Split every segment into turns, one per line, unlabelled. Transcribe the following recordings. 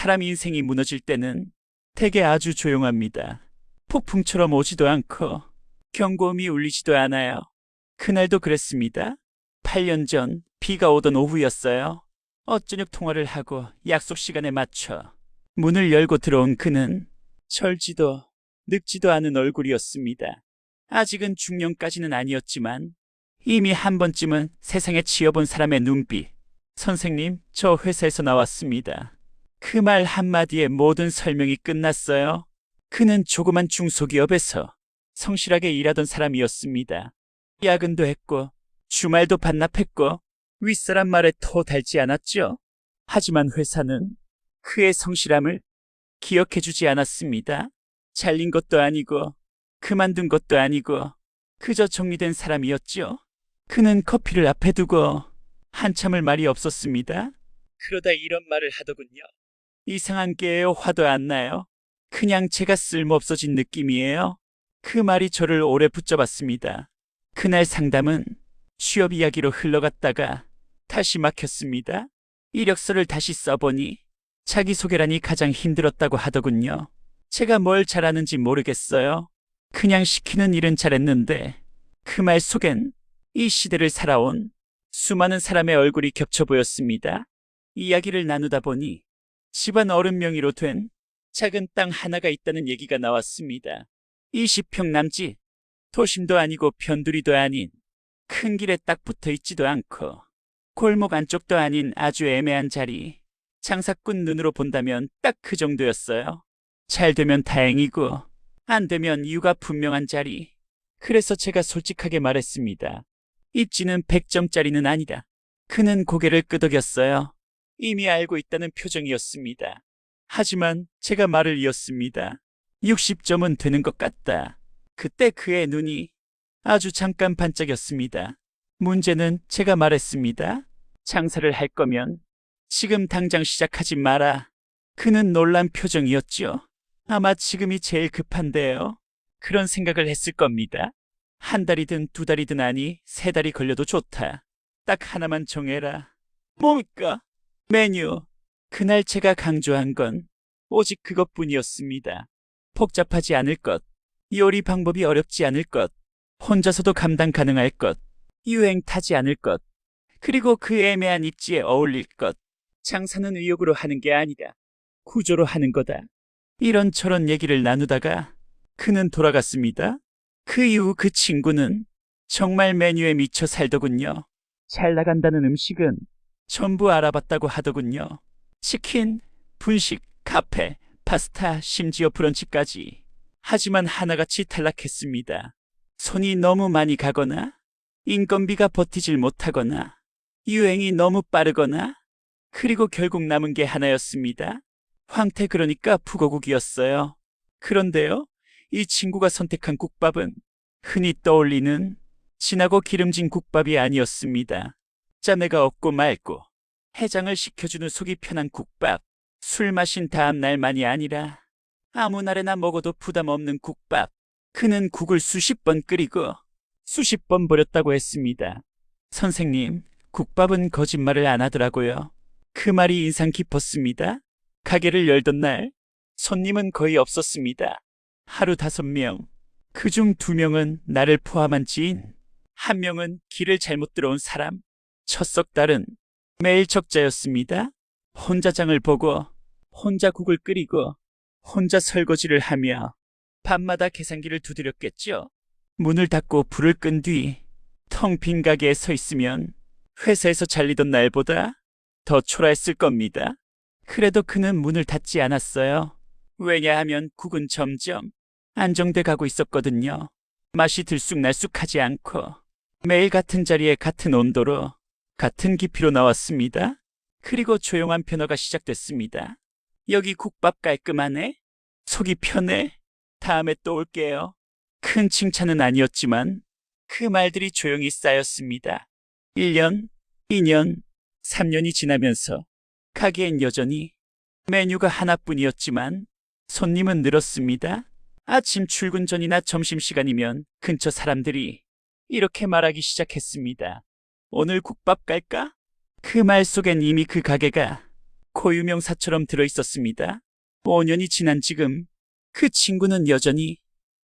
사람 인생이 무너질 때는 대개 아주 조용합니다. 폭풍처럼 오지도 않고 경고음이 울리지도 않아요. 그날도 그랬습니다. 8년 전 비가 오던 오후였어요. 어저녁 통화를 하고 약속 시간에 맞춰 문을 열고 들어온 그는 철지도 늙지도 않은 얼굴이었습니다. 아직은 중년까지는 아니었지만 이미 한 번쯤은 세상에 치여본 사람의 눈빛. 선생님, 저 회사에서 나왔습니다. 그 말 한마디에 모든 설명이 끝났어요. 그는 조그만 중소기업에서 성실하게 일하던 사람이었습니다. 야근도 했고 주말도 반납했고 윗사람 말에 토 달지 않았죠. 하지만 회사는 그의 성실함을 기억해주지 않았습니다. 잘린 것도 아니고 그만둔 것도 아니고 그저 정리된 사람이었죠. 그는 커피를 앞에 두고 한참을 말이 없었습니다. 그러다 이런 말을 하더군요. 이상한 게요. 화도 안 나요. 그냥 제가 쓸모없어진 느낌이에요. 그 말이 저를 오래 붙잡았습니다. 그날 상담은 취업 이야기로 흘러갔다가 다시 막혔습니다. 이력서를 다시 써보니 자기소개란이 가장 힘들었다고 하더군요. 제가 뭘 잘하는지 모르겠어요. 그냥 시키는 일은 잘했는데 그 말 속엔 이 시대를 살아온 수많은 사람의 얼굴이 겹쳐 보였습니다. 이야기를 나누다 보니 집안 어른 명의로 된 작은 땅 하나가 있다는 얘기가 나왔습니다. 20평 남짓, 도심도 아니고 변두리도 아닌 큰 길에 딱 붙어 있지도 않고 골목 안쪽도 아닌 아주 애매한 자리. 장사꾼 눈으로 본다면 딱 그 정도였어요. 잘 되면 다행이고 안 되면 이유가 분명한 자리. 그래서 제가 솔직하게 말했습니다. 입지는 100점짜리는 아니다. 그는 고개를 끄덕였어요. 이미 알고 있다는 표정이었습니다. 하지만 제가 말을 이었습니다. 60점은 되는 것 같다. 그때 그의 눈이 아주 잠깐 반짝였습니다. 문제는 제가 말했습니다. 장사를 할 거면 지금 당장 시작하지 마라. 그는 놀란 표정이었죠. 아마 지금이 제일 급한데요. 그런 생각을 했을 겁니다. 한 달이든 두 달이든 아니 3달이 걸려도 좋다. 딱 하나만 정해라. 뭡니까? 메뉴. 그날 제가 강조한 건 오직 그것뿐이었습니다. 복잡하지 않을 것, 요리 방법이 어렵지 않을 것, 혼자서도 감당 가능할 것, 유행 타지 않을 것, 그리고 그 애매한 입지에 어울릴 것. 장사는 의욕으로 하는 게 아니다. 구조로 하는 거다. 이런저런 얘기를 나누다가 그는 돌아갔습니다. 그 이후 그 친구는 정말 메뉴에 미쳐 살더군요. 잘 나간다는 음식은 전부 알아봤다고 하더군요. 치킨, 분식, 카페, 파스타, 심지어 브런치까지. 하지만 하나같이 탈락했습니다. 손이 너무 많이 가거나 인건비가 버티질 못하거나 유행이 너무 빠르거나 그리고 결국 남은 게 하나였습니다. 황태 그러니까 북어국이었어요. 그런데요, 이 친구가 선택한 국밥은 흔히 떠올리는 진하고 기름진 국밥이 아니었습니다. 짜내가 없고 맑고 해장을 시켜주는 속이 편한 국밥. 술 마신 다음 날만이 아니라 아무 날에나 먹어도 부담 없는 국밥. 그는 국을 수십 번 끓이고 수십 번 버렸다고 했습니다. 선생님, 국밥은 거짓말을 안 하더라고요. 그 말이 인상 깊었습니다. 가게를 열던 날 손님은 거의 없었습니다. 하루 5명. 그중 2명은 나를 포함한 지인, 1명은 길을 잘못 들어온 사람. 첫 석 달은 매일 적자였습니다. 혼자 장을 보고 혼자 국을 끓이고 혼자 설거지를 하며 밤마다 계산기를 두드렸겠죠. 문을 닫고 불을 끈 뒤 텅 빈 가게에 서 있으면 회사에서 잘리던 날보다 더 초라했을 겁니다. 그래도 그는 문을 닫지 않았어요. 왜냐하면 국은 점점 안정돼 가고 있었거든요. 맛이 들쑥날쑥하지 않고 매일 같은 자리에 같은 온도로 같은 깊이로 나왔습니다. 그리고 조용한 변화가 시작됐습니다. 여기 국밥 깔끔하네? 속이 편해? 다음에 또 올게요. 큰 칭찬은 아니었지만 그 말들이 조용히 쌓였습니다. 1년, 2년, 3년이 지나면서 가게엔 여전히 메뉴가 하나뿐이었지만 손님은 늘었습니다. 아침 출근 전이나 점심시간이면 근처 사람들이 이렇게 말하기 시작했습니다. 오늘 국밥 갈까? 그 말 속엔 이미 그 가게가 고유명사처럼 들어있었습니다. 5년이 지난 지금 그 친구는 여전히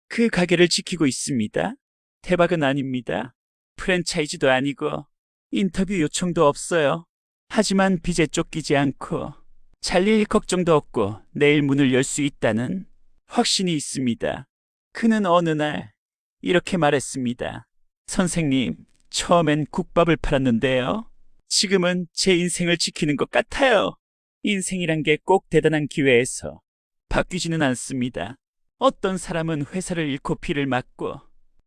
그 가게를 지키고 있습니다. 대박은 아닙니다. 프랜차이즈도 아니고 인터뷰 요청도 없어요. 하지만 빚에 쫓기지 않고 잘릴 걱정도 없고 내일 문을 열 수 있다는 확신이 있습니다. 그는 어느 날 이렇게 말했습니다. 선생님, 처음엔 국밥을 팔았는데요. 지금은 제 인생을 지키는 것 같아요. 인생이란 게 꼭 대단한 기회에서 바뀌지는 않습니다. 어떤 사람은 회사를 잃고 피를 맞고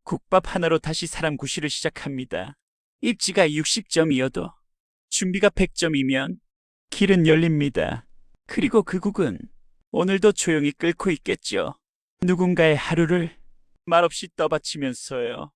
국밥 하나로 다시 사람 구실을 시작합니다. 입지가 60점이어도 준비가 100점이면 길은 열립니다. 그리고 그 국은 오늘도 조용히 끓고 있겠죠. 누군가의 하루를 말없이 떠받치면서요.